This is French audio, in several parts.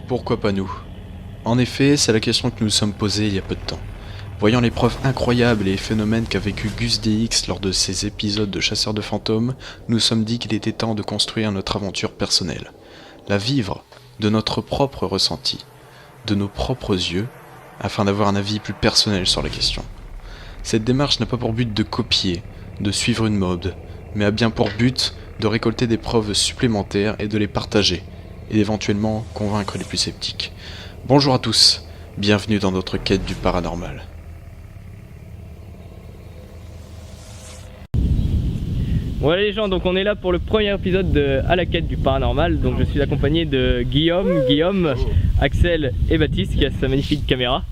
Pourquoi pas nous? En effet, c'est la question que nous nous sommes posée il y a peu de temps. Voyant les preuves incroyables et les phénomènes qu'a vécu Gus DX lors de ses épisodes de Chasseurs de fantômes, nous nous sommes dit qu'il était temps de construire notre aventure personnelle. La vivre de notre propre ressenti, de nos propres yeux, afin d'avoir un avis plus personnel sur la question. Cette démarche n'a pas pour but de copier, de suivre une mode, mais a bien pour but de récolter des preuves supplémentaires et de les partager, et éventuellement convaincre les plus sceptiques. Bonjour à tous, bienvenue dans notre quête du paranormal. Voilà les gens, donc on est là pour le premier épisode de À la quête du paranormal. Donc je suis accompagné de Guillaume, Axel et Baptiste qui a sa magnifique caméra.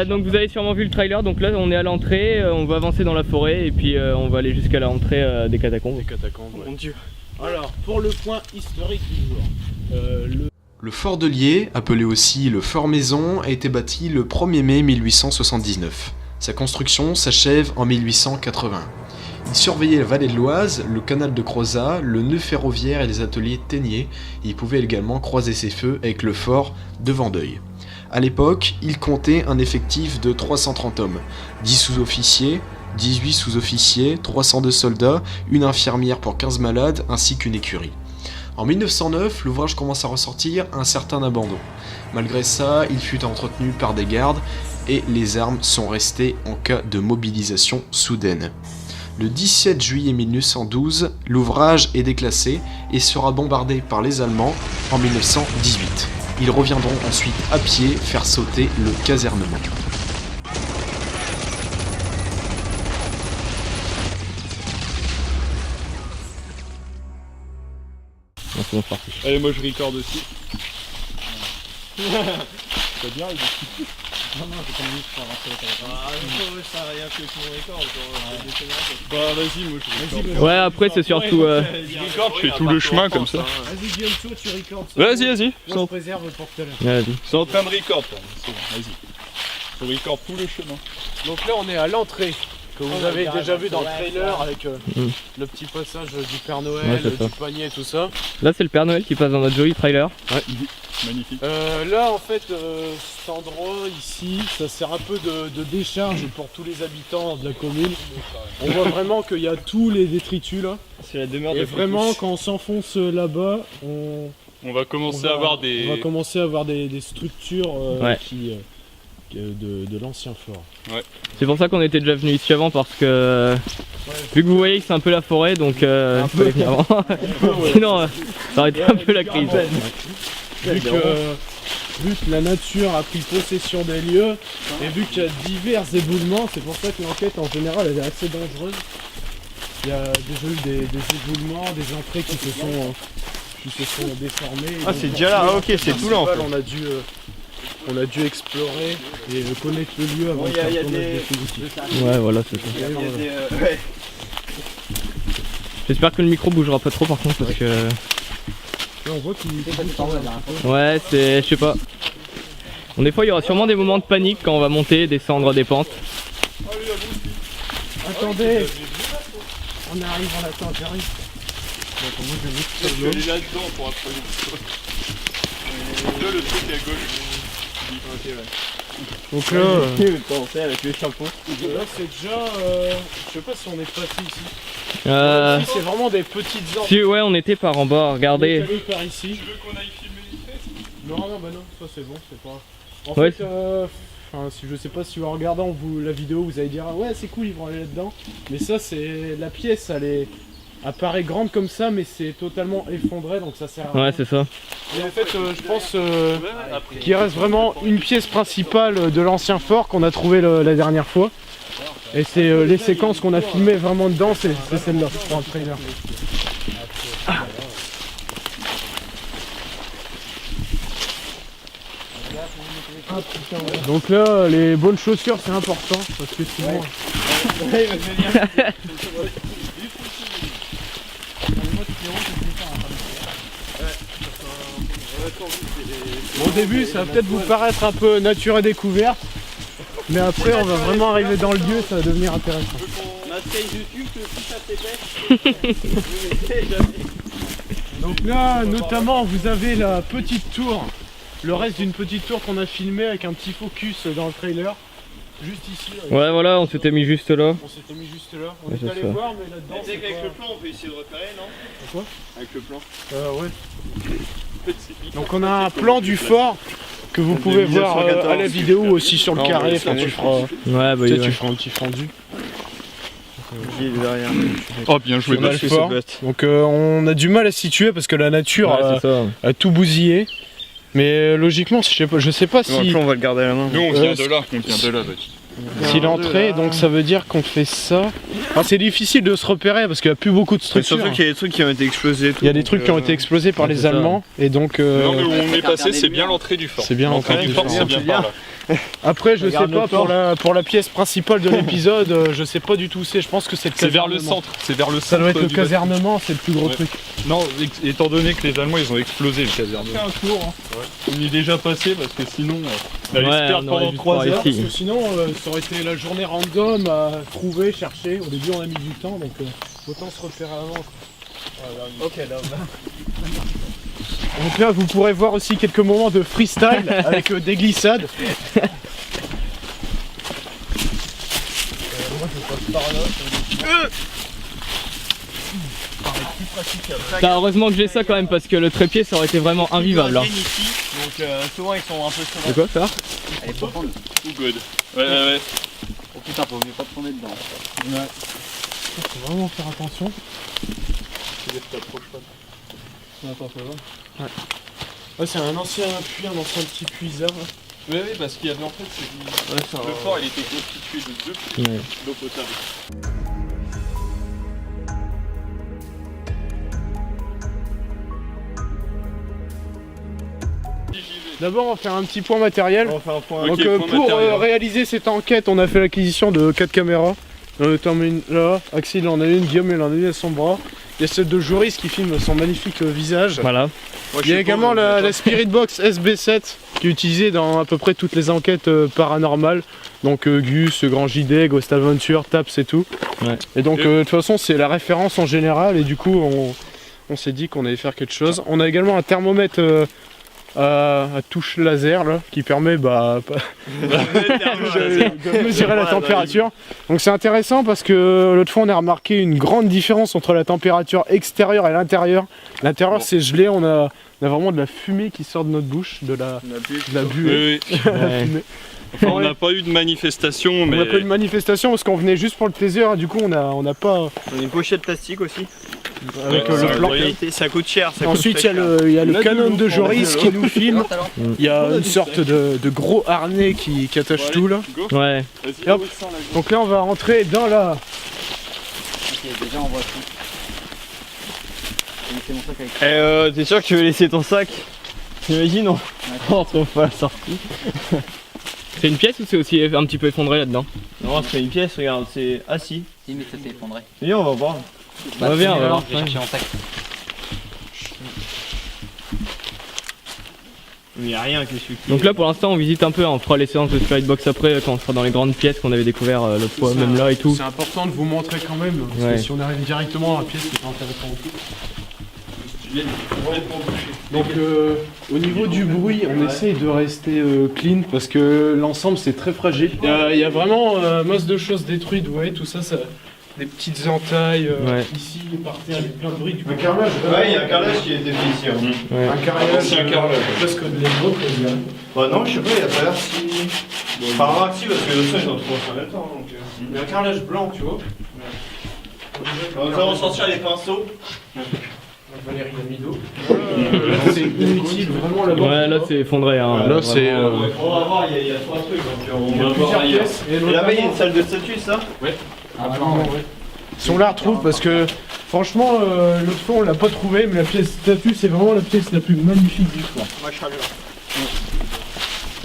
Donc vous avez sûrement vu le trailer, donc là on est à l'entrée, on va avancer dans la forêt et puis on va aller jusqu'à l'entrée des catacombes. Des catacombes, ouais. Mon Dieu. Alors, pour le point historique du jour, Le fort de Lier, appelé aussi le Fort Maison, a été bâti le 1er mai 1879. Sa construction s'achève en 1880. Il surveillait la vallée de l'Oise, le canal de Crozat, le nœud ferroviaire et les ateliers Téniers. Il pouvait également croiser ses feux avec le fort de Vendeuil. A l'époque, il comptait un effectif de 330 hommes, 10 sous-officiers, 18 sous-officiers, 302 soldats, une infirmière pour 15 malades ainsi qu'une écurie. En 1909, l'ouvrage commence à ressortir un certain abandon. Malgré ça, il fut entretenu par des gardes et les armes sont restées en cas de mobilisation soudaine. Le 17 juillet 1912, l'ouvrage est déclassé et sera bombardé par les Allemands en 1918. Ils reviendront ensuite à pied faire sauter le casernement. Donc, c'est parti. Allez, moi je record aussi. c'est bien, il est... Non, j'ai pas mis pour avancer avec la ça a rien que tu me recordes. Bah vas-y, moi je record. Ouais, après c'est surtout... Je fais tout le chemin comme ça. Vas-y, Guillaume, toi tu recordes ça. Vas-y. Moi je préserve pour tout à l'heure. Vas-y. C'est en train de record, c'est bon, vas-y. Je record tout le chemin. Donc là, on est à l'entrée. Que vous avez déjà vu dans le trailer avec le petit passage du Père Noël, Ouais, du panier et tout ça. Là c'est le Père Noël qui passe dans notre joli trailer. Ouais, magnifique. Là en fait cet endroit ici ça sert un peu de décharge pour tous les habitants de la commune. On voit vraiment qu'il y a tous les détritus là. C'est la demeure Et vraiment quand on s'enfonce là-bas On va commencer à avoir des... on va commencer à avoir des structures Ouais. de l'ancien fort. Ouais. C'est pour ça qu'on était déjà venu ici avant parce que... Vu que vous voyez que c'est un peu la forêt donc il faut venir avant. Sinon ça aurait été un peu la crise. Vu que la nature a pris possession des lieux et vu qu'il y a divers éboulements, c'est pour ça que l'enquête en général elle est assez dangereuse. Il y a déjà eu des éboulements, des entrées qui se sont déformées. Ah c'est déjà là, ah, ok, c'est tout là en fait. On a dû explorer et connaître le lieu avant de faire le tournage définitif. Ouais voilà c'est ça. J'espère que le micro bougera pas trop par contre parce que... Là, on voit qu'il Ouais c'est... je sais pas. Bon, des fois il y aura sûrement des moments de panique quand on va monter, descendre des pentes. Attendez, on arrive, on attend, j'arrive. Je suis allé là-dedans pour apprendre le truc. Là le truc à gauche. Donc là, avec les chapeaux. là c'est déjà, je sais pas si on est passé ici. Ici, c'est vraiment des petites zones. Si ouais on était par en bas, regardez. On est allé par ici. Tu veux qu'on aille filmer vite fait? Non, bah non, ça c'est bon, c'est pas. En Ouais, fait, je sais pas si en regardant la vidéo vous allez dire ah ouais c'est cool ils vont aller là-dedans. Mais ça c'est la pièce, elle apparaît grande comme ça mais c'est totalement effondré donc ça sert à rien. Ouais c'est ça. Et en fait je pense qu'il reste vraiment une pièce principale de l'ancien fort qu'on a trouvé la dernière fois. Et c'est les séquences qu'on a filmées vraiment dedans, c'est celle-là dans le trailer. Donc là les bonnes chaussures c'est important parce que sinon... Bon, au début ça va peut-être vous paraître un peu nature et découverte, mais après on va vraiment arriver dans le lieu, ça va devenir intéressant. Donc là notamment vous avez la petite tour le reste d'une petite tour qu'on a filmé avec un petit focus dans le trailer. Juste ici. Ouais, voilà, on s'était mis juste là. On s'était mis juste là. On Ouais, est c'est allé ça. voir, mais là-dedans. Tu sais qu'avec le plan, on peut essayer de repérer, non? Quoi? Avec le plan. Ouais. Donc on a un plan du fort que vous pouvez voir à la vidéo aussi sur le carré quand tu feras. Ouais, bah Tu sais, ouais. tu feras un petit fendu. Oh, bien joué, On a le fort. Donc on a du mal à se situer parce que la nature Ouais, c'est ça. a tout bousillé. Mais logiquement, je sais pas si, on va le garder à la main. Nous, on vient de là. On vient de là, Baptiste. si l'entrée, donc ça veut dire qu'on fait ça. Enfin, c'est difficile de se repérer parce qu'il n'y a plus beaucoup de Mais structures. surtout qu'il y a des trucs qui ont été explosés. Il y a des trucs qui ont été explosés par ouais, les c'est ça. Allemands et donc Non, mais où on est passé, c'est bien l'entrée du fort. c'est bien L'entrée l'entrée du du fort, fort. c'est bien par là. Après, je sais Regarde pas le pour la pièce principale de l'épisode, je sais pas du tout où c'est. Je pense que c'est C'est vers le casernement. centre. C'est vers le centre. Ça doit être le du bâtiment. casernement, c'est le plus gros Ouais. truc. Non, étant donné que les Allemands ils ont explosé le casernement. Un tour. On y est déjà passé parce que sinon on allait se Ouais, perdre on aurait pendant dû 3 se heures. ici. Parce que sinon, ça aurait été la journée random à trouver, chercher. Au début, on a mis du temps, donc autant se repérer avant. Ok, là. Donc là, vous pourrez voir aussi quelques moments de freestyle avec des glissades. Putain, heureusement que j'ai ça quand même parce que le trépied ça aurait été vraiment invivable. Hein. Ici, donc souvent ils sont un peu sur De quoi faire? Elle est profonde. Tout good. Ouais. Oh putain, faut mieux pas tomber dedans. Faut vraiment faire attention. Ouais, c'est un ancien puits, un ancien petit puisard. Oui, parce qu'il y avait en fait le fort il était constitué de 2 puits Ouais. d'eau potable. D'abord, on va faire un petit point matériel. On va faire un point. Donc, Ok, point pour matériel. réaliser cette enquête, on a fait l'acquisition de 4 caméras. On en a mis une là, Axel en a une, Guillaume il en a une à son bras. Il y a celle de Joris qui filme son magnifique visage. Voilà. Moi, je Il y a sais pas, également la Spirit Box SB7 qui est utilisée dans à peu près toutes les enquêtes paranormales. Donc Gus, Grand JD, Ghost Adventure, Taps et tout. Ouais. Et donc de toute façon c'est la référence en général et du coup on s'est dit qu'on allait faire quelque chose. On a également un thermomètre à touche laser là, qui permet de mesurer la température. Donc c'est intéressant parce que l'autre fois on a remarqué une grande différence entre la température extérieure et l'intérieur. L'intérieur c'est gelé, on a vraiment de la fumée qui sort de notre bouche, de la buée. Oui. Ouais. Enfin, on n'a pas eu de manifestation, On mais n'a pas eu de manifestation parce qu'on venait juste pour le taser, du coup on n'a pas On a une pochette plastique aussi. avec Ouais, le c'est plan. incroyable. Ça coûte cher. Ça coûte Ensuite très il y a On le a canon du de loup, Joris qui nous filme. Il y a une sorte hein. de gros harnais qui attache Bon, tout là. allez, go. Ouais. Vas-y, Hop. où ça, là, go. Donc là on va rentrer dans la... Ok, déjà on voit tout. J'ai laissé mon sac avec. T'es sûr que tu veux laisser ton sac? T'imagines on retrouve pas la sortie. C'est une pièce ou c'est aussi un petit peu effondré là-dedans? Non, c'est une pièce, regarde, c'est assis. Si, mais ça s'est effondré. Viens, on va voir. Bah, viens, on va voir. Je vais chercher mon sac. Il n'y a rien qui suffit. Donc là pour l'instant on visite un peu, hein. On fera les séances de Spirit Box après quand on sera dans les grandes pièces qu'on avait découvert l'autre fois, même là et tout. C'est important de vous montrer quand même, parce Ouais. que si on arrive directement dans la pièce, c'est pas intéressant du tout. Donc au niveau du bruit, on essaye de rester clean parce que l'ensemble c'est très fragile. Il y a vraiment masse de choses détruites, vous voyez tout ça, des petites entailles Ouais. ici, par terre, il y a plein de bruit. Un carrelage. Ouais, il y a un carrelage qui a été fait ici. Hein. Ouais. Un carrelage. C'est un carrelage. Presque de l'époque. Bah non, je sais pas, il a pas l'air si. Enfin, remarque si, parce que le son ils ont trouvé en même temps. Donc, Il y a un carrelage blanc, tu vois. Nous allons sortir les pinceaux. Valérie Damido. C'est inutile, vraiment là-bas. Ouais là c'est effondré hein. Là, c'est, Vraiment, On va voir, il y a 3 trucs. Donc, on Il y a va plusieurs voir ailleurs. pièces. Et là-bas, il y a une salle de statut, ça? Si on la retrouve, parce que franchement, l'autre fois on l'a pas trouvé, mais la pièce statue c'est vraiment la pièce la plus magnifique du fort. Moi, je serai là.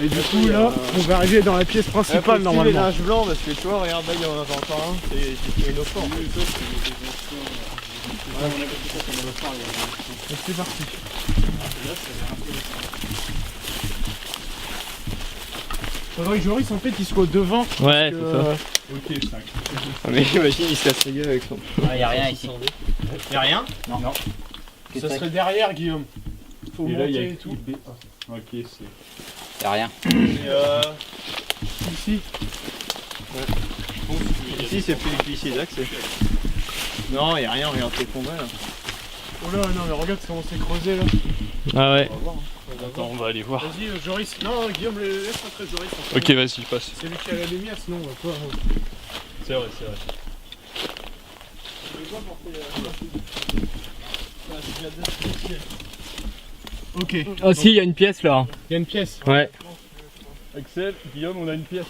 Et du coup là, on va arriver dans la pièce principale les normalement. linges blancs, parce que tu vois, regarde là, il y en a encore un. C'est une offre. Donc c'est parti. Faudrait que Joris en fait il soit devant. Ouais que, c'est ça. Mais imagine, il se casse la gueule avec son. Ah, y'a rien ici. Y'a rien? Non. ça serait derrière Guillaume. Faut Et là, il y a monter et tout. Ok, c'est... Y'a rien. Ici. Ici, c'est plus ici, là que c'est. Non, y'a rien, regarde tes combats là. Oh là, non, mais regarde comment c'est creusé là. Ah ouais. Attends, on va aller voir. Vas-y, Joris. Non, Guillaume, laisse rentrer Joris. Ok, vas-y, je passe. C'est lui qui a la lumière, sinon on va pas. C'est vrai, c'est vrai. Ok. Oh si, il y a une pièce là. Il y a une pièce. Ouais. Axel, Guillaume, on a une pièce.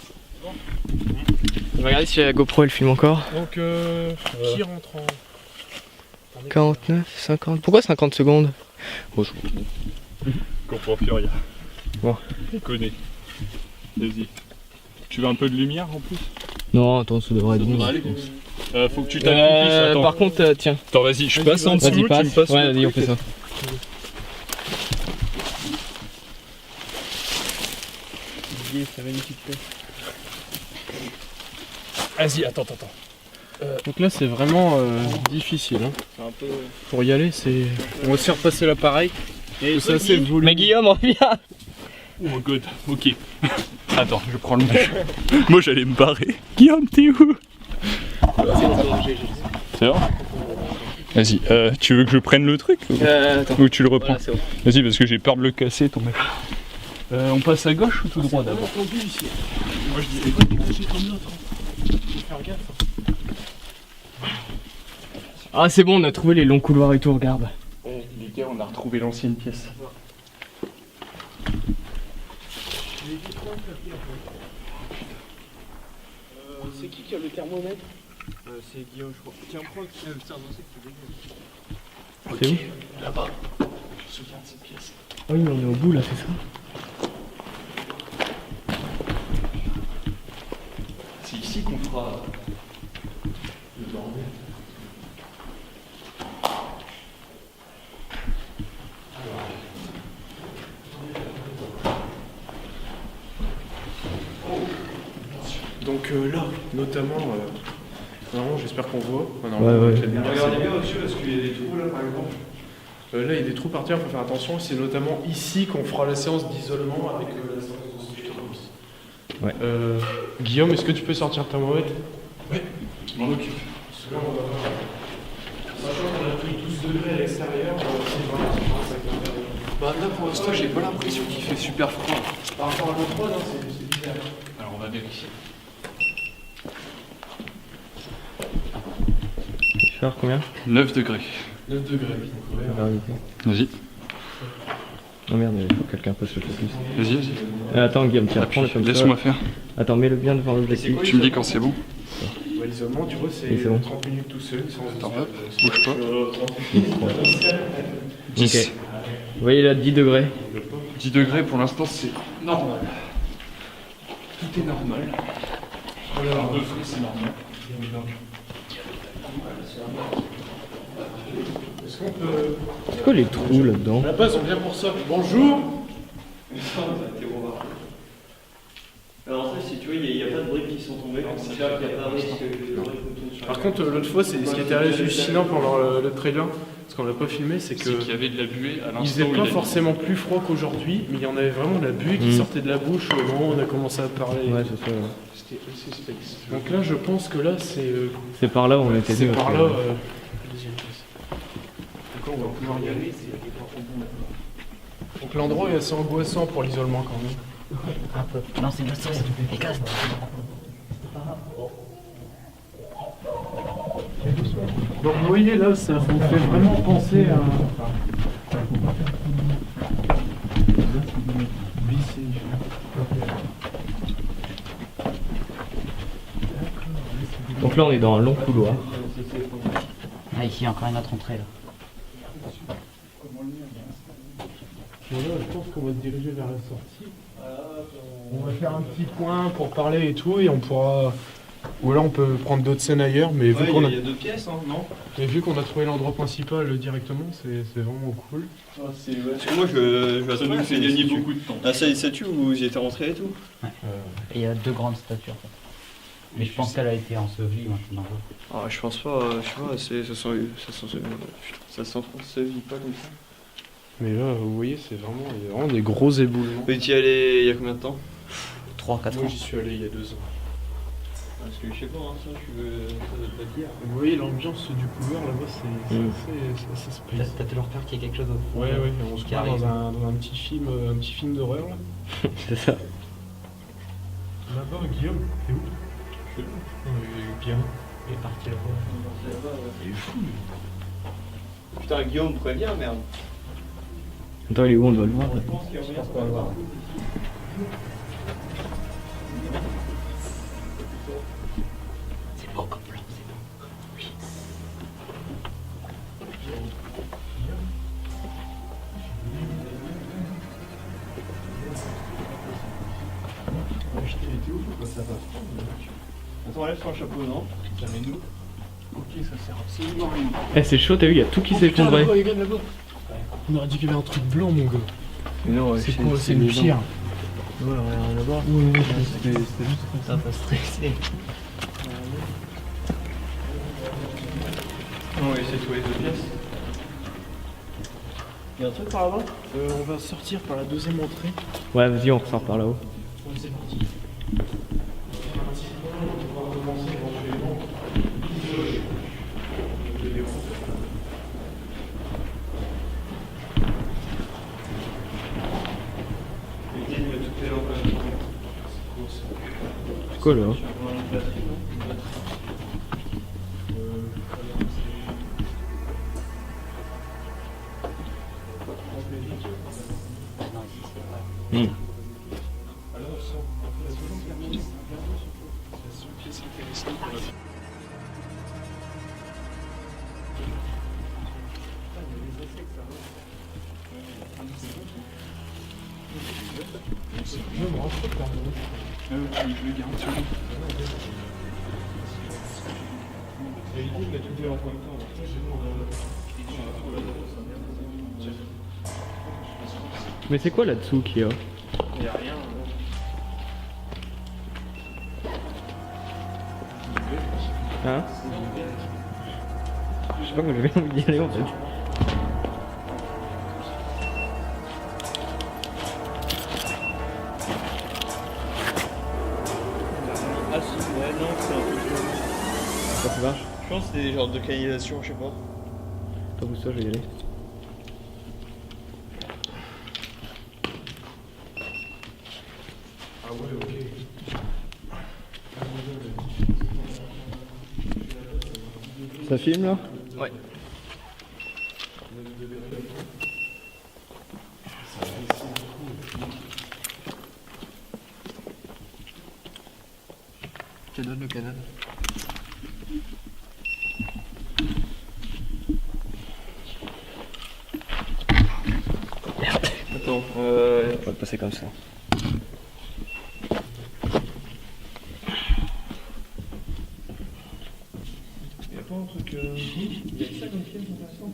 On va regarder si la GoPro elle filme encore. Donc, qui rentre en. 49, 50. Pourquoi 50 secondes? Oh, je... Comprends plus rien. Bon. On connaît. Vas-y. Tu veux un peu de lumière en plus? Non, attends, ça devrait être bon. Faut que tu t'accroupisses, attends. Par contre, tiens. Attends, vas-y, je passe en dessous, Vas-y, tu passe. me passes Ouais, le vas-y, on truc. fait ça. C'est magnifique. Vas-y, attends. Donc là, c'est vraiment difficile. Hein. C'est un peu. Pour y aller, c'est. On va se faire passer l'appareil. C'est assez volumineux. Mais Guillaume, reviens. Oh god, ok. Attends, je prends le mic. Moi j'allais me barrer. Guillaume, t'es où? C'est vrai? Vas-y, tu veux que je prenne le truc Attends. ou tu le reprends? Voilà, c'est bon. Vas-y, parce que j'ai peur de le casser ton mec. On passe à gauche ou tout droit d'abord? Ici. Moi je dis. Comme l'autre. Faut faire gaffe. Ah, c'est bon, on a trouvé les longs couloirs et tout, regarde. Les gars, on a retrouvé l'ancienne pièce. C'est qui a le thermomètre? C'est Guillaume, je crois. Tiens, prends le C'est où? Là-bas. Je me souviens de cette pièce. Ah oui, mais on est au bout là, c'est ça? C'est ici qu'on fera le bordel. Donc là, notamment, vraiment, j'espère qu'on voit. Enfin, Ouais. avec la lumière, Regardez bien au-dessus parce qu'il y a des trous là par exemple. là, il y a des trous par terre, il faut faire attention. C'est notamment ici qu'on fera la séance d'isolement avec la séance de stéthoscope. Ouais. Guillaume, est-ce que tu peux sortir le thermomètre? Je m'en occupe. Parce que là, on va voir. Sachant qu'on a pris 12 degrés à l'extérieur, c'est vraiment Bah là pour l'instant j'ai pas l'impression qu'il fait super froid. par rapport à l'autre fois, non, c'est bizarre. Alors on va vérifier. Je vais faire combien? 9 degrés. 9 degrés. Vas-y. Oh merde, il faut que quelqu'un passe le focus. Vas-y. Attends, Guillaume, tiens, prends-le comme ça. Laisse-moi faire. Attends, mets-le bien devant l'objectif. Tu me dis quand c'est bon. Ouais, l'isolement, tu vois, c'est Et c'est bon. 30 minutes tout seul. Sans Attends, hop, bouge pas. 10. Ok. Vous voyez là, 10 degrés. 10 degrés pour l'instant c'est normal. Tout est normal. Alors de frais c'est normal. Est-ce qu'on peut. C'est quoi les trous là-dedans? À la base, on vient pour ça. Bonjour. Alors en fait, si tu vois, il n'y a pas de briques qui sont tombées. C'est clair qu'il n'y a pas de risque que le brique tombe sur Par contre, l'autre fois, c'est ce qui était hallucinant pendant le trailer, parce qu'on l'a pas filmé, c'est que. C'est qu'il y avait de la buée à Il l'instant faisait où il pas a forcément plus froid qu'aujourd'hui, mais il y en avait vraiment de la buée qui sortait de la bouche au moment où on a commencé à parler. Ouais, c'est ça. Ouais. C'était assez space. Donc là, je pense que là, c'est C'est par là où on était c'est deux. par parce là. que- Deuxième pièce. Donc là, on va pouvoir y aller. Donc l'endroit est assez angoissant pour l'isolement quand même. Non, c'est le stress. Et casse. Donc vous voyez là, ça vous fait vraiment penser à. Donc là, on est dans un long couloir. Ah, ici, il y a encore une autre entrée là. Bon, là, je pense qu'on va se diriger vers la sortie. On va faire un petit point pour parler et tout, et on pourra. Ou là, on peut prendre d'autres scènes ailleurs, mais vu qu'on a. Il y a deux pièces, hein, non? Mais vu qu'on a trouvé l'endroit principal directement, c'est vraiment cool. Parce que moi, je vais Ça nous fait gagner beaucoup de temps. Ah, ça tue où vous y étiez rentré et tout? Et il y a deux grandes statues en fait. Mais je pense qu'elle a été ensevelie maintenant. Ah, je pense pas, je sais pas, ça s'ensevelit pas comme ça. Mais là, vous voyez, il y a vraiment des gros éboulements. Mais tu y allais il y a combien de temps? 3-4 Moi, ans. j'y suis allé il y a 2 ans. Parce que je sais pas, hein, ça, ça doit pas dire. Vous voyez l'ambiance du couloir là-bas, c'est assez space. T'as toujours peur qu'il y ait quelque chose au fond. Ouais, on se qui croit arrive. dans un petit film d'horreur là. C'est ça. Là-bas, Guillaume, t'es où? Guillaume. Il est parti là-bas. Il est fou, lui. Putain, Guillaume, préviens, merde. Attends, il est où? On doit le voir. Je pense qu'il revient. On va le voir. C'est beau comme plan, c'est beau. Oui. Attends, enlève son chapeau, non? Ça met nous. Ok, ça sert absolument à rien. Eh, c'est chaud, t'as vu, il y a tout qui s'est effondré. Là-bas, regarde là-bas. On aurait dit qu'il y avait un truc blanc, mon gars. Non, C'est quoi? C'est une pierre. Ouais, rien là-bas. Ouais, C'était juste comme ça, pas stressé. On va essayer de trouver 2 pièces. Il y a un truc par là-bas? On va sortir par la deuxième entrée. Ouais, vas-y, on ressort par là-haut. C'est parti. C'est quoi là? Hmm. Mais c'est quoi là-dessous qu'il y a? Il y a rien. Hein? Je sais pas, moi j'avais envie d'y aller en fait. Ah si, ouais, non, c'est un truc. Ça marche? Je pense que c'est des genres de canalisation, je sais pas. Toi, pousse-toi, je vais y aller. Ah ouais, ok. Ça filme là? Ouais. Je te donne le canal. Attends, On va le passer comme ça. y a pas un truc. Il y a ça comme pièce intéressant.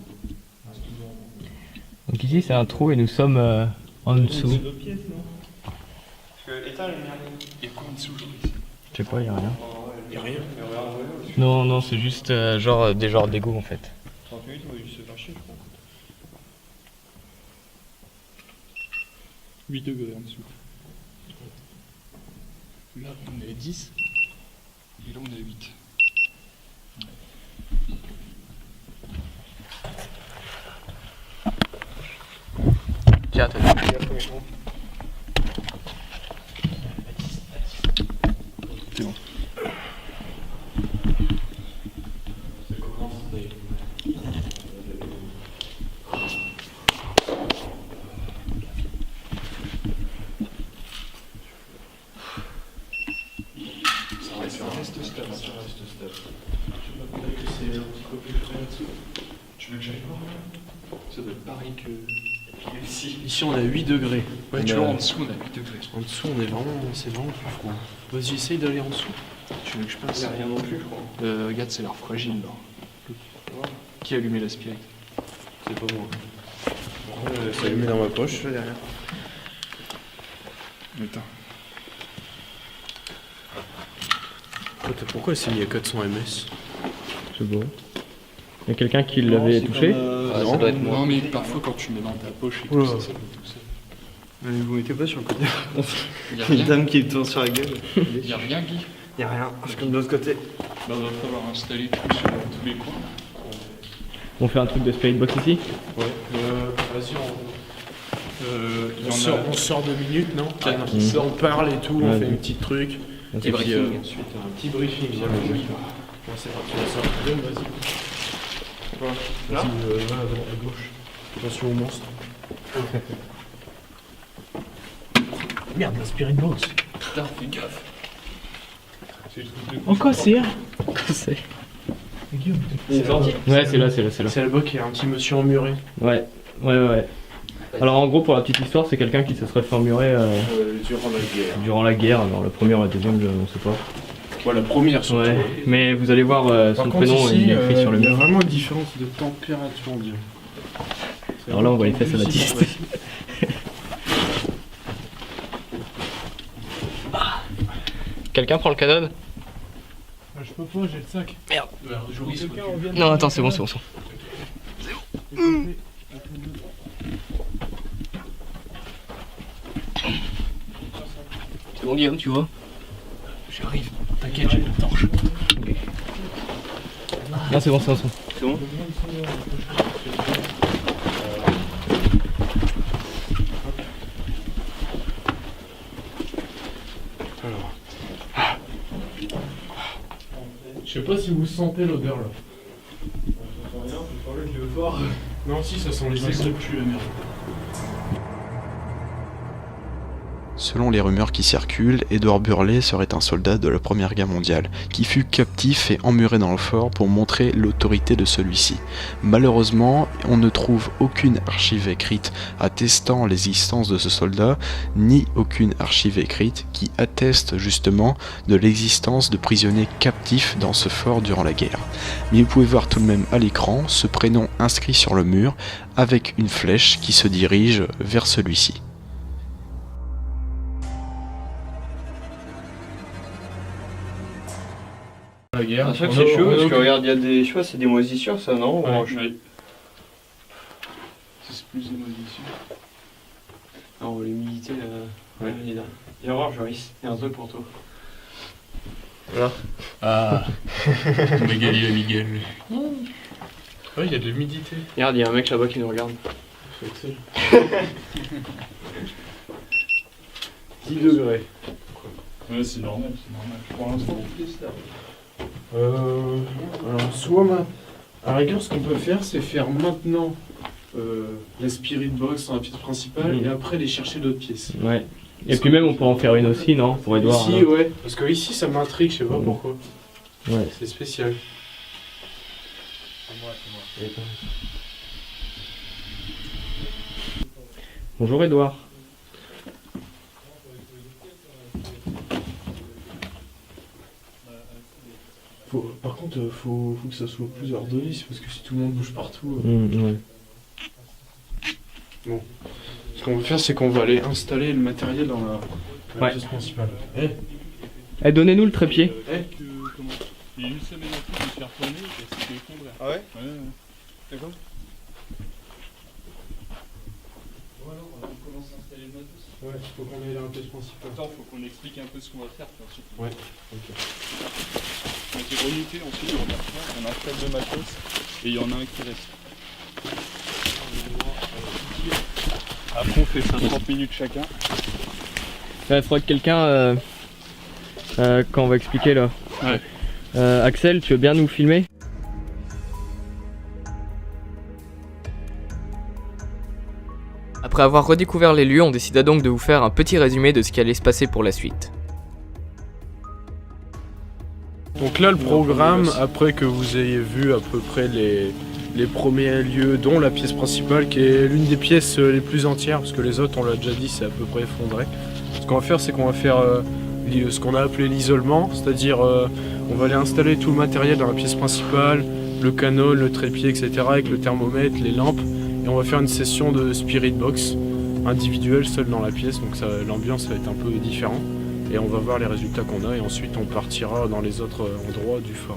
Donc ici c'est un trou et nous sommes en dessous. C'est d'autres pièces, non? Parce que éteins la lumière. Il y a quoi en dessous, Je sais pas, y a rien. Il y a rien. Mais regarde, ouais, Non, non, c'est juste genre des genres d'égouts en fait. 30 minutes, on va juste se faire chier, je crois. 8 degrés en dessous. Là, on est 10. Et là, on est 8. Tiens, toi. C'est bon. Ça reste stable. Peut-être que c'est un petit peu plus frais là-dessous. Tu veux que j'aille voir là? Ça doit être pareil que ici. Ici on a 8 degrés. Ouais, tu vois, en dessous on a 8 degrés. En dessous c'est vraiment plus froid. Vas-y, essaye d'aller en dessous. Tu veux que je passe? Il y a rien non plus, je crois. Regarde, c'est l'air fragile là. Qui a allumé la spirite? C'est pas moi. Ça le met dans ma poche, là, derrière. Attends. Pourquoi elle s'est mis à 400 ms? C'est beau. Il y a quelqu'un qui l'avait touché. Ça doit être moi. Non, mais parfois quand tu mets dans ta poche et tout ça, ça peut pousser. Mais vous mettez pas sur le côté. Y'a Une rien. dame qui tourne sur la gueule. Y'a rien, Guy. Y'a rien, c'est comme de l'autre côté. Bah, va falloir installer tout sur tous les coins. On fait un truc de spirit box ici. Ouais. Vas-y, Il y en a. on sort 2 minutes, non Mhm. On parle et tout, Ouais, on fait ouais. un petit truc. Petit Et puis briefing. ensuite un petit briefing. Viens, vas-y. Bon, c'est parti, on sort. Guillaume, vas-y. Là Vas-y, va à gauche. Attention au monstre. Merde, la spirit box. Putain, fais gaffe. C'est le truc de Encore c'est C'est Guillaume, Ouais, c'est là. c'est là-bas qu'il y a un petit monsieur emmuré. Ouais. Alors en gros, pour la petite histoire, c'est quelqu'un qui se serait fait emmurer Durant la guerre. durant la guerre. Alors la première, la deuxième, on sait pas. Ouais, la première surtout. Ouais. Mais vous allez voir son Par contre, prénom, ici, il est écrit sur le il y a mur. vraiment une différence de température, on dirait. Alors là, on voit les fesses à Baptiste. Quelqu'un prend le canon? Je peux pas, j'ai le sac. Merde. Quelqu'un revient. Non, attends, c'est bon. C'est bon, Guillaume, tu vois? J'arrive. T'inquiète, j'ai la torche. Non, c'est bon. C'est bon? Je sais pas si vous sentez l'odeur là. Non, si, ça sent les ex de cul, la merde. Selon les rumeurs qui circulent, Édouard Burlet serait un soldat de la Première Guerre mondiale, qui fut captif et emmuré dans le fort pour montrer l'autorité de celui-ci. Malheureusement, on ne trouve aucune archive écrite attestant l'existence de ce soldat, ni aucune archive écrite qui atteste justement de l'existence de prisonniers captifs dans ce fort durant la guerre. Mais vous pouvez voir tout de même à l'écran ce prénom inscrit sur le mur, avec une flèche qui se dirige vers celui-ci. La guerre. À chaque fois, c'est chaud parce que regarde, il y a des. Je sais pas, c'est des moisissures ça, non? Ouais. Ou- C'est plus émotion. Non, l'humidité, ouais, il est là. Viens voir, Joris, il y a un truc pour toi. Ah. Miguel, Miguel. Ouais, il y a de l'humidité. Regarde, il y a un mec là-bas qui nous regarde. Faut Excel. 10 degrés. Ouais, c'est normal. Pour l'instant, Alors, soit à la rigueur, ce qu'on peut faire, c'est faire maintenant la spirit box dans la pièce principale et après aller chercher d'autres pièces. Ouais. Et puis même, on pourrait en faire une aussi, non? Pour Edouard. Ici, ouais, parce que ici, ça m'intrigue, je sais pas pourquoi. Ouais. C'est spécial. Bonjour Edouard. Par contre, faut que ça soit plus ordonné, parce que si tout le monde bouge partout. Ouais. Ce qu'on va faire, c'est qu'on va aller installer le matériel dans la Ouais. pièce principale. Eh, donnez-nous le trépied. il y a une semaine en plus, je me suis retourné et c'était effondré. Ah ouais? Ouais. D'accord. Ouais, faut qu'on aille dans la pièce principale. Attends, faut qu'on explique un peu ce qu'on va faire. Puis ensuite, Ouais, ok. on a été remuté, ensuite on a installe de matos et il y en a un qui reste. Après on fait ça 30 minutes chacun. Il faudrait que quelqu'un, quand on va expliquer là. Ouais. Axel, tu veux bien nous filmer? Après avoir redécouvert les lieux, on décida donc de vous faire un petit résumé de ce qui allait se passer pour la suite. Donc là, le programme, après que vous ayez vu à peu près les premiers lieux, dont la pièce principale, qui est l'une des pièces les plus entières, parce que les autres, on l'a déjà dit, c'est à peu près effondré. Ce qu'on va faire, c'est qu'on va faire ce qu'on a appelé l'isolement, c'est-à-dire on va aller installer tout le matériel dans la pièce principale, le canon, le trépied, etc., avec le thermomètre, les lampes, et on va faire une session de spirit box individuelle, seule dans la pièce, donc l'ambiance va être un peu différente. Et on va voir les résultats qu'on a et ensuite on partira dans les autres endroits du fort.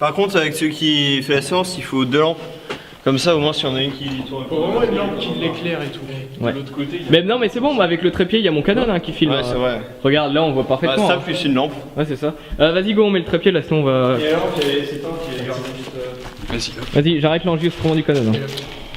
Par contre, avec celui qui fait la séance, il faut 2 lampes. Comme ça, au moins, si on a une qui tourne. Faut vraiment une lampe qui l'éclaire et tout. Ouais. De l'autre côté, il y a... Mais non, mais c'est bon, moi, avec le trépied, il y a mon Canon hein, qui filme. Ouais, c'est vrai. Regarde, là, on voit parfaitement. Ça hein. plus une lampe. Ouais, c'est ça. Vas-y, go, on met le trépied là, sinon on va. Et alors, c'est toi qui garde juste. Vas-y. Vas-y, j'arrête l'enregistrement du Canon. hein.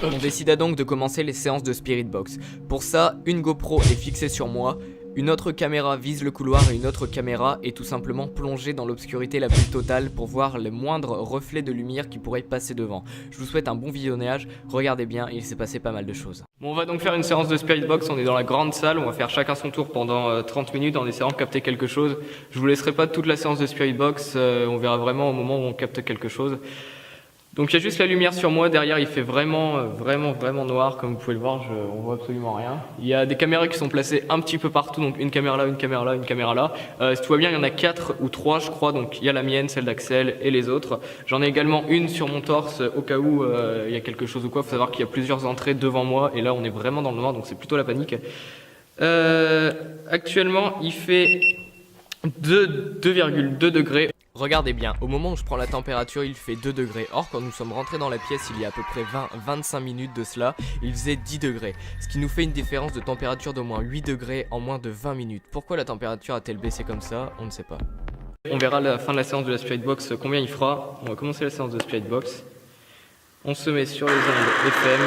On décida donc de commencer les séances de Spirit Box. Pour ça, une GoPro est fixée sur moi, une autre caméra vise le couloir et une autre caméra est tout simplement plongée dans l'obscurité la plus totale pour voir les moindres reflets de lumière qui pourraient passer devant. Je vous souhaite un bon visionnage, regardez bien, il s'est passé pas mal de choses. Bon, on va donc faire une séance de Spirit Box, on est dans la grande salle, on va faire chacun son tour pendant 30 minutes en essayant de capter quelque chose. Je vous laisserai pas toute la séance de Spirit Box, on verra vraiment au moment où on capte quelque chose. Donc il y a juste la lumière sur moi, derrière il fait vraiment noir, comme vous pouvez le voir, on voit absolument rien. Il y a des caméras qui sont placées un petit peu partout, donc une caméra là, une caméra là, une caméra là. Si tu vois bien, il y en a 4 ou 3 je crois, donc il y a la mienne, celle d'Axel et les autres. J'en ai également une sur mon torse au cas où il y a quelque chose ou quoi, il faut savoir qu'il y a plusieurs entrées devant moi et là on est vraiment dans le noir, donc c'est plutôt la panique. Actuellement il fait 2,2 degrés. Regardez bien, au moment où je prends la température, il fait 2 degrés. Or, quand nous sommes rentrés dans la pièce il y a à peu près 20-25 minutes de cela, il faisait 10 degrés. Ce qui nous fait une différence de température d'au moins 8 degrés en moins de 20 minutes. Pourquoi la température a-t-elle baissé comme ça? On ne sait pas. On verra à la fin de la séance de la Spirit Box combien il fera. On va commencer la séance de Spirit Box. On se met sur les ondes FM.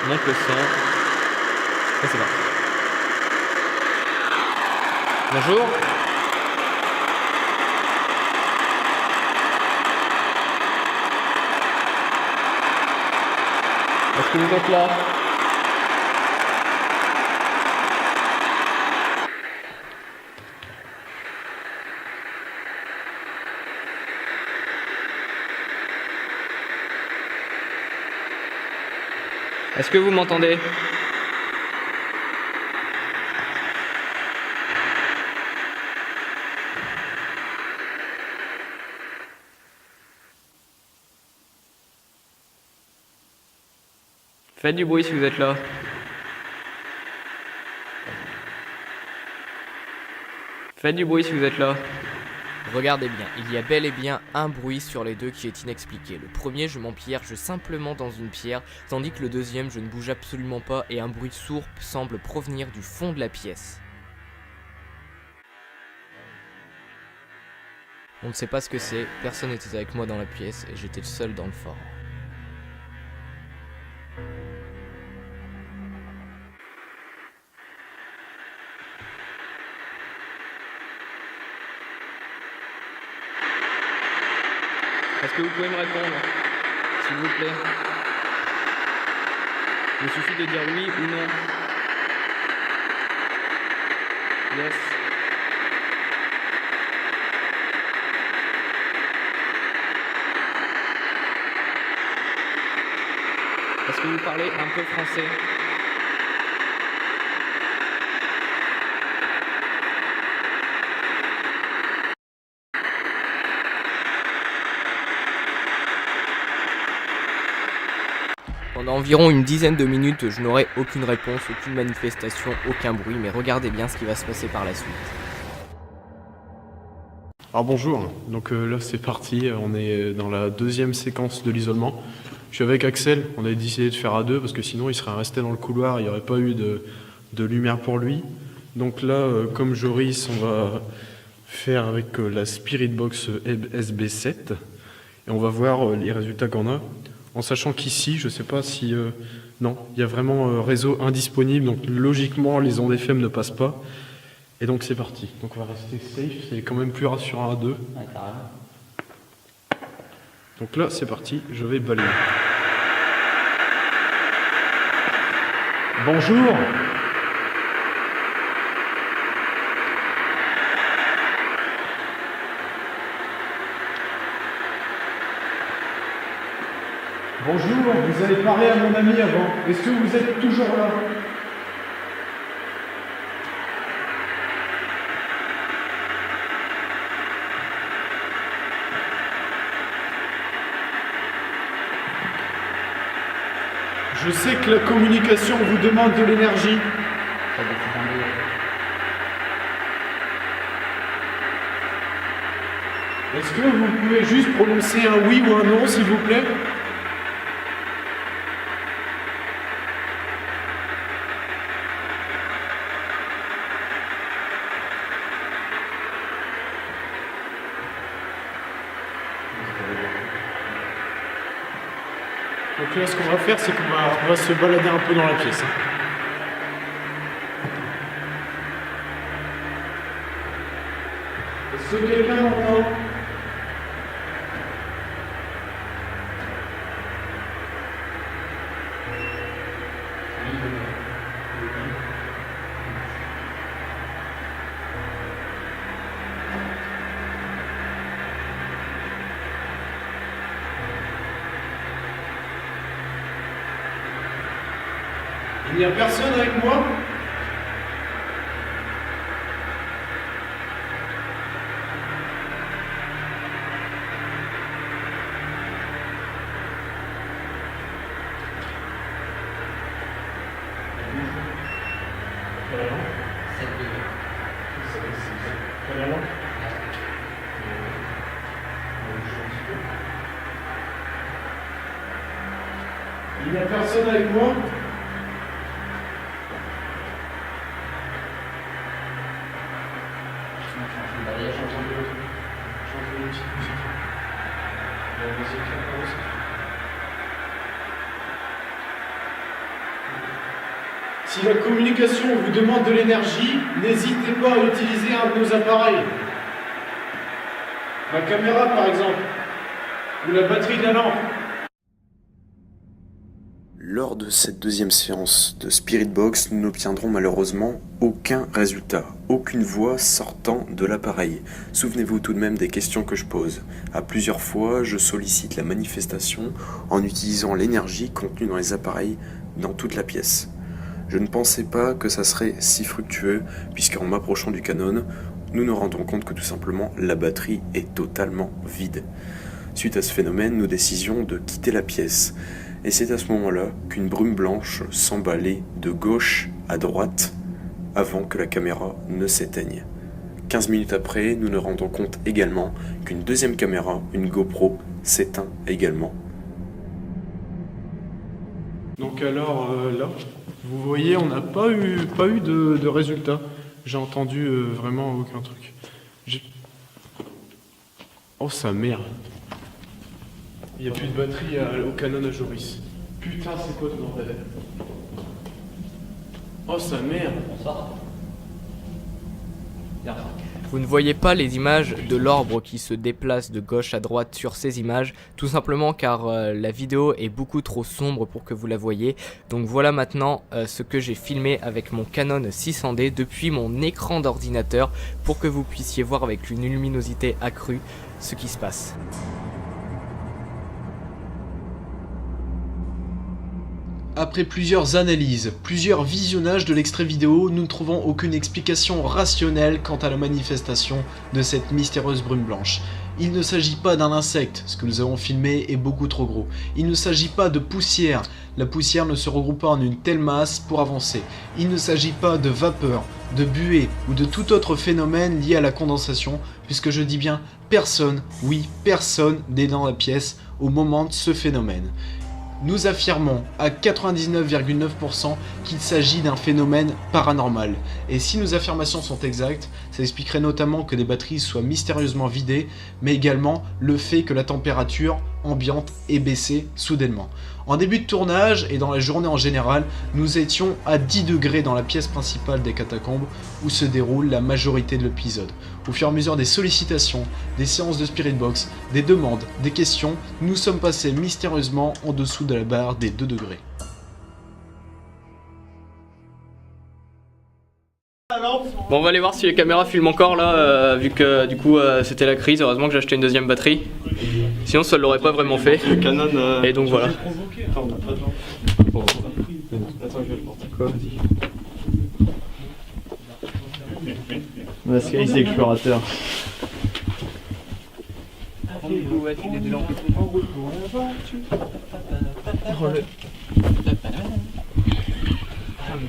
On monte le son. Et c'est parti. Bonjour. Est-ce que vous êtes là? Est-ce que vous m'entendez? Faites du bruit si vous êtes là. Faites du bruit si vous êtes là. Regardez bien, il y a bel et bien un bruit sur les deux qui est inexpliqué. Le premier, je m'empierge simplement dans une pierre, tandis que le deuxième, je ne bouge absolument pas et un bruit sourd semble provenir du fond de la pièce. On ne sait pas ce que c'est, personne n'était avec moi dans la pièce et j'étais le seul dans le fort. Est-ce que vous pouvez me répondre, s'il vous plaît? Il suffit de dire oui ou non. Yes. Est-ce que vous parlez un peu français? Pendant environ une dizaine de minutes, je n'aurai aucune réponse, aucune manifestation, aucun bruit, mais regardez bien ce qui va se passer par la suite. Alors bonjour, donc là c'est parti, on est dans la deuxième séquence de l'isolement. Je suis avec Axel, on a décidé de faire à deux parce que sinon il serait resté dans le couloir, il n'y aurait pas eu de lumière pour lui. Donc là, comme Joris, on va faire avec la Spirit Box SB7 et on va voir les résultats qu'on a. En sachant qu'ici, je sais pas si... non, il y a vraiment réseau indisponible, donc logiquement les ondes FM ne passent pas. Et donc c'est parti. Donc on va rester safe, c'est quand même plus rassurant à deux. Ouais, carrément. Donc là c'est parti, je vais balayer. Bonjour. Bonjour, vous avez parlé à mon ami avant. Est-ce que vous êtes toujours là? Je sais que la communication vous demande de l'énergie. Est-ce que vous pouvez juste prononcer un oui ou un non, s'il vous plaît? Donc là, ce qu'on va faire, c'est qu'on va se balader un peu dans la pièce. Est-ce que quelqu'un m'entend? Il n'y a personne avec moi? Il n'y a personne avec moi? Si la communication vous demande de l'énergie, n'hésitez pas à utiliser un de nos appareils. La caméra par exemple, ou la batterie de la lampe. Lors de cette deuxième séance de Spirit Box, nous n'obtiendrons malheureusement aucun résultat, aucune voix sortant de l'appareil. Souvenez-vous tout de même des questions que je pose. À plusieurs fois, je sollicite la manifestation en utilisant l'énergie contenue dans les appareils dans toute la pièce. Je ne pensais pas que ça serait si fructueux, puisqu'en m'approchant du Canon, nous nous rendons compte que tout simplement la batterie est totalement vide. Suite à ce phénomène, nous décidions de quitter la pièce. Et c'est à ce moment-là qu'une brume blanche s'emballait de gauche à droite avant que la caméra ne s'éteigne. 15 minutes après, nous nous rendons compte également qu'une deuxième caméra, une GoPro, s'éteint également. Donc alors là, vous voyez, on n'a pas eu de résultat. J'ai entendu vraiment aucun truc. Oh sa mère. Il n'y a plus de batterie au Canon à Joris. Putain, c'est quoi ce bordel? Oh sa mère. Vous ne voyez pas les images de l'orbe qui se déplace de gauche à droite sur ces images, tout simplement car la vidéo est beaucoup trop sombre pour que vous la voyiez. Donc voilà maintenant ce que j'ai filmé avec mon Canon 600D depuis mon écran d'ordinateur pour que vous puissiez voir avec une luminosité accrue ce qui se passe. Après plusieurs analyses, plusieurs visionnages de l'extrait vidéo, nous ne trouvons aucune explication rationnelle quant à la manifestation de cette mystérieuse brume blanche. Il ne s'agit pas d'un insecte, ce que nous avons filmé est beaucoup trop gros. Il ne s'agit pas de poussière, la poussière ne se regroupe pas en une telle masse pour avancer. Il ne s'agit pas de vapeur, de buée ou de tout autre phénomène lié à la condensation, puisque je dis bien personne, oui personne n'est dans la pièce au moment de ce phénomène. Nous affirmons à 99,9% qu'il s'agit d'un phénomène paranormal. Et si nos affirmations sont exactes, ça expliquerait notamment que des batteries soient mystérieusement vidées, mais également le fait que la température ambiante ait baissé soudainement. En début de tournage et dans la journée en général, nous étions à 10 degrés dans la pièce principale des catacombes où se déroule la majorité de l'épisode. Au fur et à mesure des sollicitations, des séances de Spirit Box, des demandes, des questions, nous sommes passés mystérieusement en dessous de la barre des 2 degrés. Bon, on va aller voir si les caméras filment encore là, vu que du coup c'était la crise. Heureusement que j'ai acheté une deuxième batterie. Sinon ça l'aurait pas vraiment fait. Et donc voilà. Attends, je vais le porter. Quoi? Mascaris explorateur.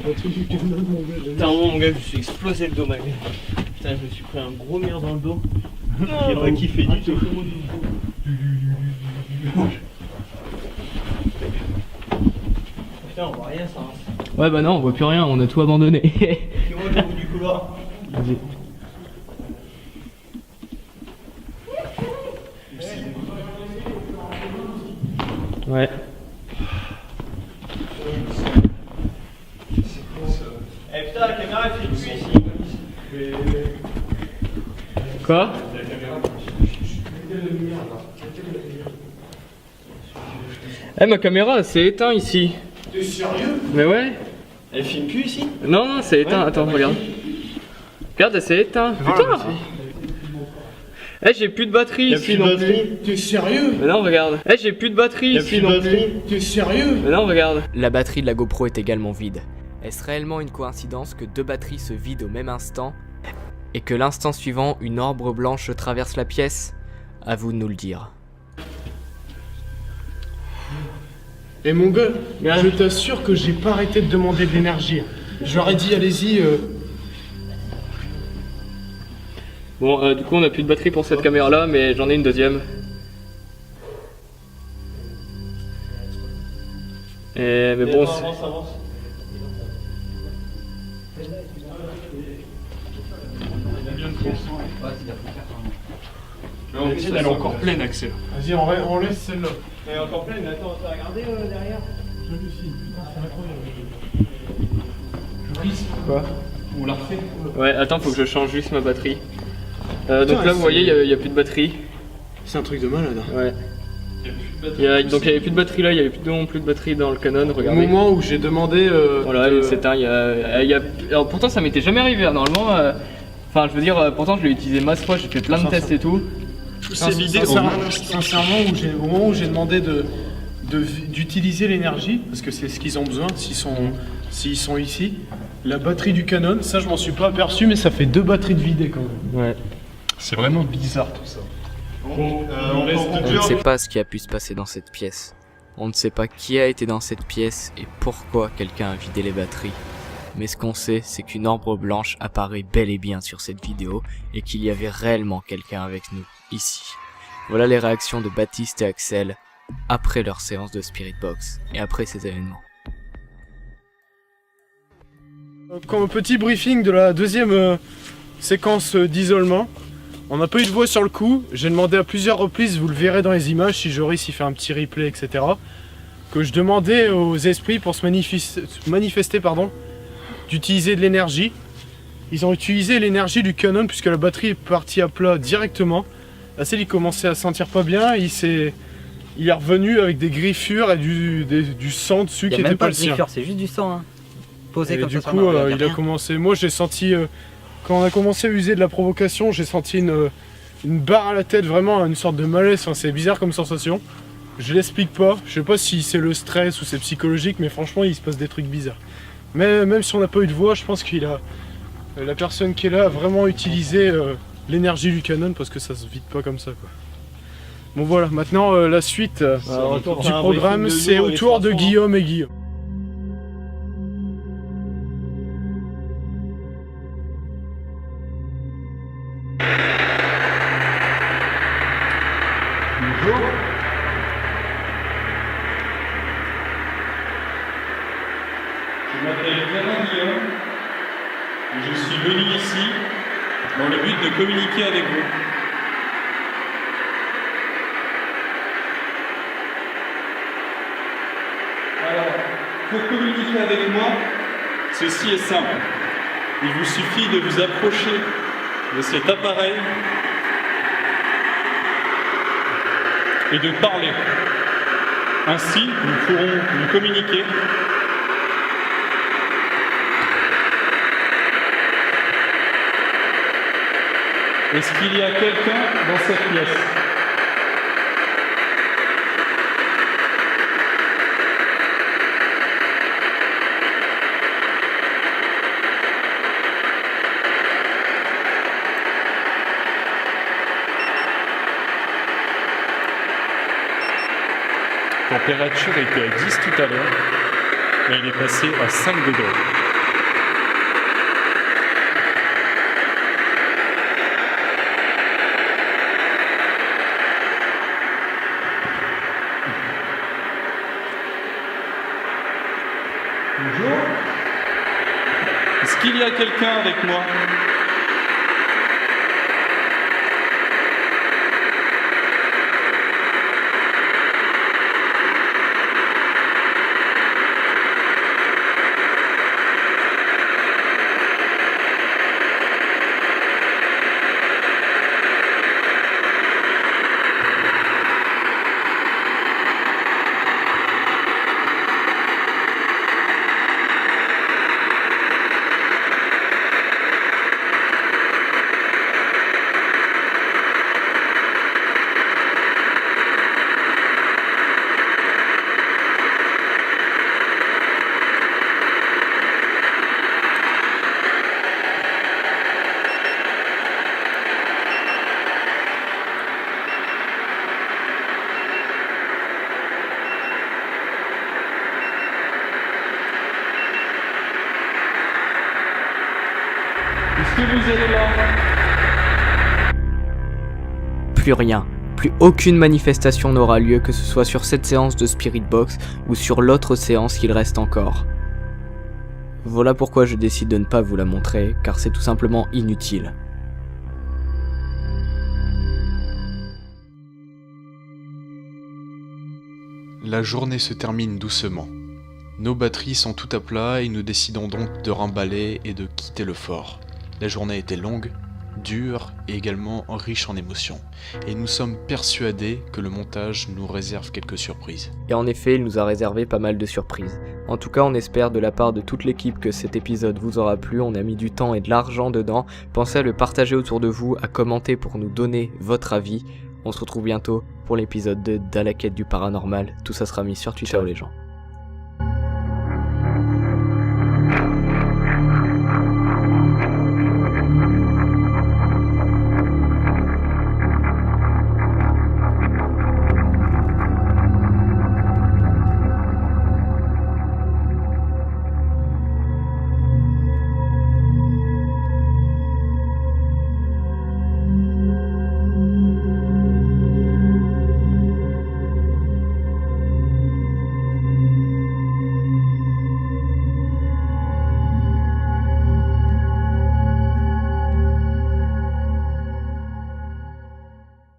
Putain, mon gars, je me suis explosé le dos, mec. Putain, je me suis pris un gros mur dans le dos. Il a pas kiffé du tout. Putain, on voit rien ça. Ouais bah non, on voit plus rien, on a tout abandonné. Tu vois le bout du couloir. Vas-y. Ouais. Eh putain, la caméra elle fait plus ici. Quoi? Eh ma caméra c'est éteint ici. T'es sérieux? Mais ouais. Elle filme plus ici? Non non c'est éteint, attends regarde. Regarde c'est éteint. Putain. Eh j'ai plus de batterie Y'a ici plus de non plus. batterie. T'es sérieux? Mais non regarde. Eh j'ai plus de batterie Y'a ici plus de non batterie. plus. T'es sérieux? Mais non regarde. La batterie de la GoPro est également vide. Est-ce réellement une coïncidence que deux batteries se vident au même instant et que l'instant suivant, une orbe blanche traverse la pièce? À vous de nous le dire. Et mon gars, je t'assure que j'ai pas arrêté de demander de l'énergie. Je leur ai dit allez-y. Bon du coup on a plus de batterie pour cette caméra là mais j'en ai une deuxième. Mais bon c'est... Avance. La tienne, elle est encore pleine, Axel. Vas-y, on laisse celle-là. Elle est encore pleine, mais attends, t'as regardé derrière? Quoi? On l'a refait. Ouais attends faut que je change juste ma batterie. Donc là vous voyez il y a plus de batterie. C'est un truc de malade. Ouais. Donc il y avait plus de batterie là, il y avait plus de batterie dans le Canon, Au regardez. moment où j'ai demandé. Voilà, de- il s'éteint. Alors pourtant ça m'était jamais arrivé. Normalement, enfin je veux dire, pourtant je l'ai utilisé masse fois, j'ai fait plein de tests et tout. C'est vidé. Sincèrement, au moment où j'ai demandé d'utiliser l'énergie, parce que c'est ce qu'ils ont besoin s'ils sont ici, la batterie du Canon, ça je m'en suis pas aperçu, mais ça fait 2 batteries de vidées quand même. Ouais. C'est vraiment bizarre tout ça. On On ne sait pas ce qui a pu se passer dans cette pièce. On ne sait pas qui a été dans cette pièce et pourquoi quelqu'un a vidé les batteries. Mais ce qu'on sait, c'est qu'une orbe blanche apparaît bel et bien sur cette vidéo et qu'il y avait réellement quelqu'un avec nous, ici. Voilà les réactions de Baptiste et Axel après leur séance de Spirit Box et après ces événements. Comme petit briefing de la deuxième séquence d'isolement, on n'a pas eu de voix sur le coup. J'ai demandé à plusieurs reprises, vous le verrez dans les images, si Joris il fait un petit replay, etc. Que je demandais aux esprits pour se manifester, d'utiliser de l'énergie. Ils ont utilisé l'énergie du Canon puisque la batterie est partie à plat directement. Axel il commençait à se sentir pas bien, il est revenu avec des griffures et du sang dessus qui était pas le sien. C'est juste du sang, hein. Posé Et comme du ça. coup, il a commencé. Moi, j'ai senti. Quand on a commencé à user de la provocation, j'ai senti une barre à la tête, vraiment une sorte de malaise. Enfin, c'est bizarre comme sensation. Je l'explique pas. Je sais pas si c'est le stress ou c'est psychologique, mais franchement, il se passe des trucs bizarres. Mais même si on n'a pas eu de voix, je pense la personne qui est là a vraiment utilisé l'énergie du Canon parce que ça se vide pas comme ça, quoi. Bon voilà, maintenant la suite du programme, c'est au tour de Guillaume et Guillaume. Je m'appelle Clément Guillaume et je suis venu ici dans le but de communiquer avec vous. Alors, pour communiquer avec moi, ceci est simple. Il vous suffit de vous approcher de cet appareil et de parler. Ainsi, nous pourrons nous communiquer. Est-ce qu'il y a quelqu'un dans cette pièce? La température était à 10 tout à l'heure, mais elle est passée à 5 degrés. Est-ce qu'il y a quelqu'un avec moi? Est-ce que vous allez là? Plus rien. Plus aucune manifestation n'aura lieu, que ce soit sur cette séance de Spirit Box ou sur l'autre séance qu'il reste encore. Voilà pourquoi je décide de ne pas vous la montrer, car c'est tout simplement inutile. La journée se termine doucement. Nos batteries sont tout à plat et nous décidons donc de remballer et de quitter le fort. La journée était longue, dure et également riche en émotions. Et nous sommes persuadés que le montage nous réserve quelques surprises. Et en effet, il nous a réservé pas mal de surprises. En tout cas, on espère de la part de toute l'équipe que cet épisode vous aura plu. On a mis du temps et de l'argent dedans. Pensez à le partager autour de vous, à commenter pour nous donner votre avis. On se retrouve bientôt pour l'épisode 2 d'À la quête du paranormal. Tout ça sera mis sur Twitter. Ciao les gens.